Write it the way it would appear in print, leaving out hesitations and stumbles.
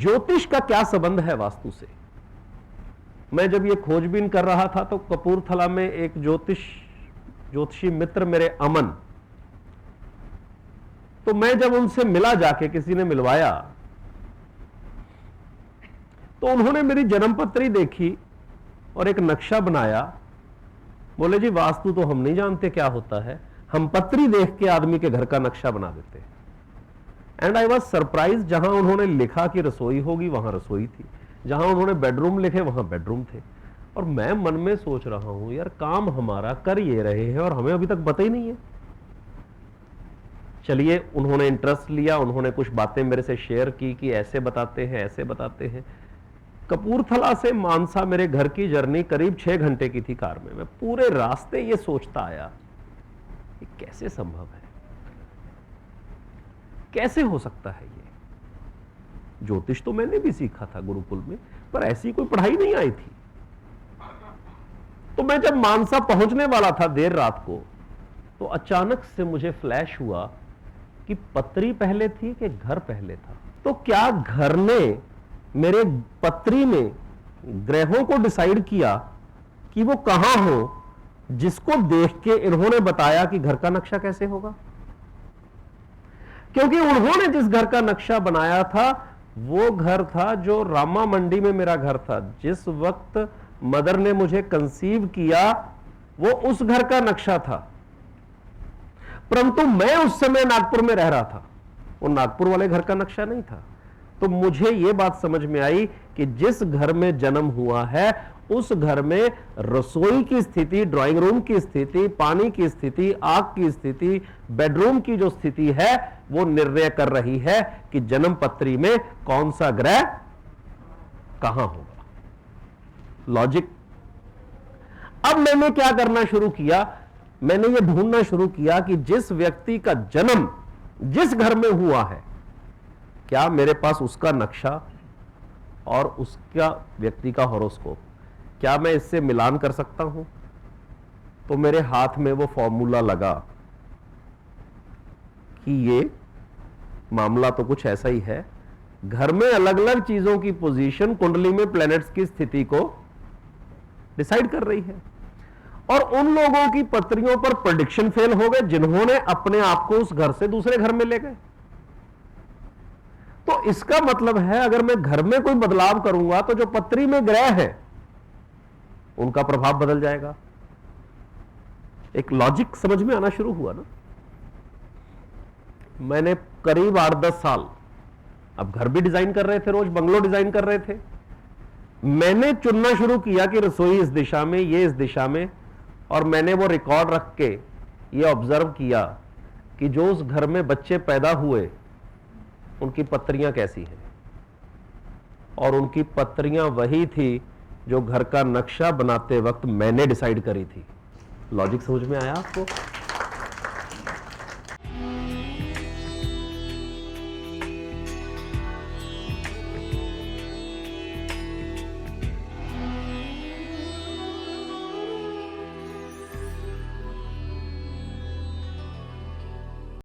ज्योतिष का क्या संबंध है वास्तु से? मैं जब ये खोजबीन कर रहा था तो कपूरथला में एक ज्योतिषी मित्र मेरे अमन, तो मैं जब उनसे मिला, जाके किसी ने मिलवाया, तो उन्होंने मेरी जन्मपत्री देखी और एक नक्शा बनाया। बोले जी वास्तु तो हम नहीं जानते क्या होता है, हम पत्री देख के आदमी के घर का नक्शा बना देते हैं। एंड आई वॉज सरप्राइज, जहां उन्होंने लिखा कि रसोई होगी वहां रसोई थी, जहां उन्होंने बेडरूम लिखे वहां बेडरूम थे। और मैं मन में सोच रहा हूं यार काम हमारा कर ये रहे हैं और हमें अभी तक पता ही नहीं है। चलिए, उन्होंने इंटरेस्ट लिया, उन्होंने कुछ बातें मेरे से शेयर की कि ऐसे बताते हैं ऐसे बताते हैं। कपूरथला से मानसा मेरे घर की जर्नी करीब 6 घंटे की थी कार में। मैं पूरे रास्ते ये सोचता आया कि कैसे संभव है, कैसे हो सकता है ये। ज्योतिष तो मैंने भी सीखा था गुरुकुल में, पर ऐसी कोई पढ़ाई नहीं आई थी। तो मैं जब मानसा पहुंचने वाला था देर रात को, तो अचानक से मुझे फ्लैश हुआ कि पत्री पहले थी कि घर पहले था। तो क्या घर ने मेरे पत्री में ग्रहों को डिसाइड किया कि वो कहां हो, जिसको देख के इन्होंने बताया कि घर का नक्शा कैसे होगा? क्योंकि उन्होंने जिस घर का नक्शा बनाया था वो घर था जो रामा मंडी में मेरा घर था। जिस वक्त मदर ने मुझे कंसीव किया वो उस घर का नक्शा था, परंतु मैं उस समय नागपुर में रह रहा था, वो नागपुर वाले घर का नक्शा नहीं था। तो मुझे यह बात समझ में आई कि जिस घर में जन्म हुआ है उस घर में रसोई की स्थिति, ड्राइंग रूम की स्थिति, पानी की स्थिति, आग की स्थिति, बेडरूम की जो स्थिति है वो निर्णय कर रही है कि जन्म पत्री में कौन सा ग्रह कहां होगा। लॉजिक। अब मैंने क्या करना शुरू किया, मैंने ये ढूंढना शुरू किया कि जिस व्यक्ति का जन्म जिस घर में हुआ है, क्या मेरे पास उसका नक्शा और उसका व्यक्ति का हॉरोस्कोप, क्या मैं इससे मिलान कर सकता हूं? तो मेरे हाथ में वो फॉर्मूला लगा कि ये मामला तो कुछ ऐसा ही है। घर में अलग अलग चीजों की पोजीशन कुंडली में प्लैनेट्स की स्थिति को डिसाइड कर रही है। और उन लोगों की पत्रियों पर प्रेडिक्शन फेल हो गए जिन्होंने अपने आप को उस घर से दूसरे घर में ले गए। तो इसका मतलब है अगर मैं घर में कोई बदलाव करूंगा तो जो पत्री में ग्रह है उनका प्रभाव बदल जाएगा। एक लॉजिक समझ में आना शुरू हुआ ना। मैंने करीब 8-10 साल, अब घर भी डिजाइन कर रहे थे, रोज बंगलो डिजाइन कर रहे थे, मैंने चुनना शुरू किया कि रसोई इस दिशा में, ये इस दिशा में, और मैंने वो रिकॉर्ड रख के ये ऑब्जर्व किया कि जो उस घर में बच्चे पैदा हुए उनकी पत्रियां कैसी हैं, और उनकी पत्रियां वही थी जो घर का नक्शा बनाते वक्त मैंने डिसाइड करी थी। लॉजिक समझ में आया आपको?